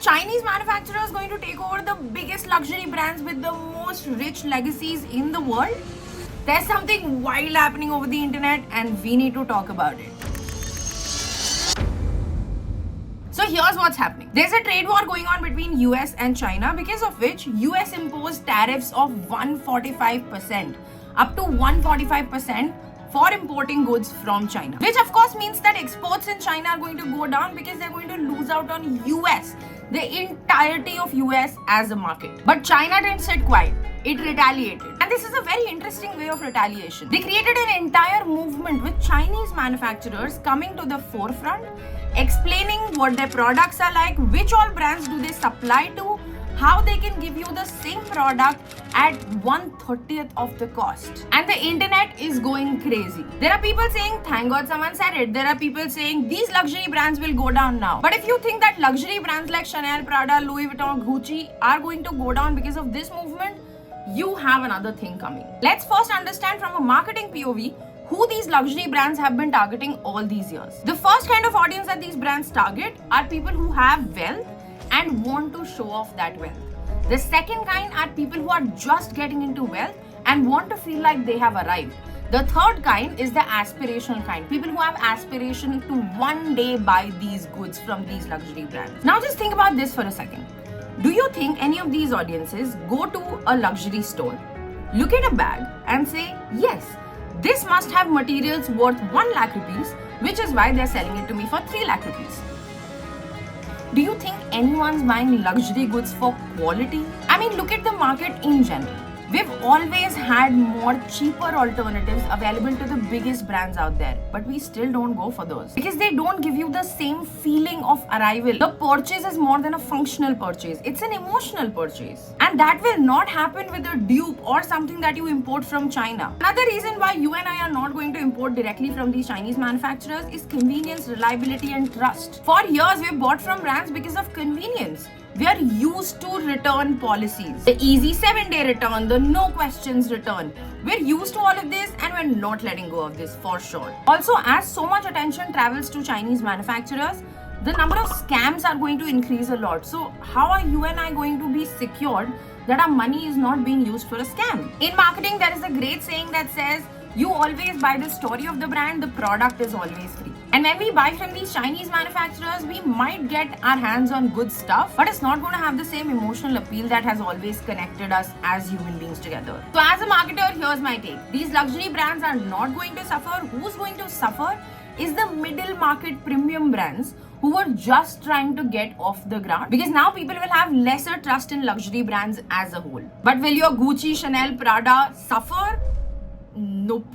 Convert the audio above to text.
Chinese manufacturers going to take over the biggest luxury brands with the most rich legacies in the world? There's something wild happening over the internet and we need to talk about it. So here's what's happening. There's a trade war going on between US and China, because of which US imposed tariffs of 145%, up to 145% for importing goods from China. Which of course means that exports in China are going to go down because they're going to lose out on US, the entirety of US as a market. But China didn't sit quiet. It retaliated. And this is a very interesting way of retaliation. They created an entire movement with Chinese manufacturers coming to the forefront, explaining what their products are like, which all brands do they supply to, how they can give you the same product at 1/30th of the cost. And the internet is going crazy. There are people saying, thank God someone said it. There are people saying, these luxury brands will go down now. But if you think that luxury brands like Chanel, Prada, Louis Vuitton, Gucci are going to go down because of this movement, you have another thing coming. Let's first understand from a marketing POV who these luxury brands have been targeting all these years. The first kind of audience that these brands target are people who have wealth and want to show off that wealth. The second kind are people who are just getting into wealth and want to feel like they have arrived. The third kind is the aspirational kind, people who have aspiration to one day buy these goods from these luxury brands. Now just think about this for a second. Do you think any of these audiences go to a luxury store, look at a bag and say, yes, this must have materials worth 1 lakh rupees, which is why they're selling it to me for 3 lakh rupees? Do you think anyone's buying luxury goods for quality? I mean, look at the market in general. We've always had more cheaper alternatives available to the biggest brands out there, but we still don't go for those because they don't give you the same feeling of arrival. The purchase is more than a functional purchase. It's an emotional purchase. And that will not happen with a dupe or something that you import from China. Another reason why you and I are not going to import directly from these Chinese manufacturers is convenience, reliability, and trust. For years, we've bought from brands because of convenience. We are used to return policies. The easy 7-day return, the no questions return. We're used to all of this and we're not letting go of this for sure. Also, as so much attention travels to Chinese manufacturers, the number of scams are going to increase a lot. So how are you and I going to be secured that our money is not being used for a scam? In marketing, there is a great saying that says, you always buy the story of the brand, the product is always free. And when we buy from these Chinese manufacturers, we might get our hands on good stuff, but it's not going to have the same emotional appeal that has always connected us as human beings together. So as a marketer, here's my take. These luxury brands are not going to suffer. Who's going to suffer is the middle market premium brands who are just trying to get off the ground, because now people will have lesser trust in luxury brands as a whole. But will your Gucci, Chanel, Prada suffer? Nope.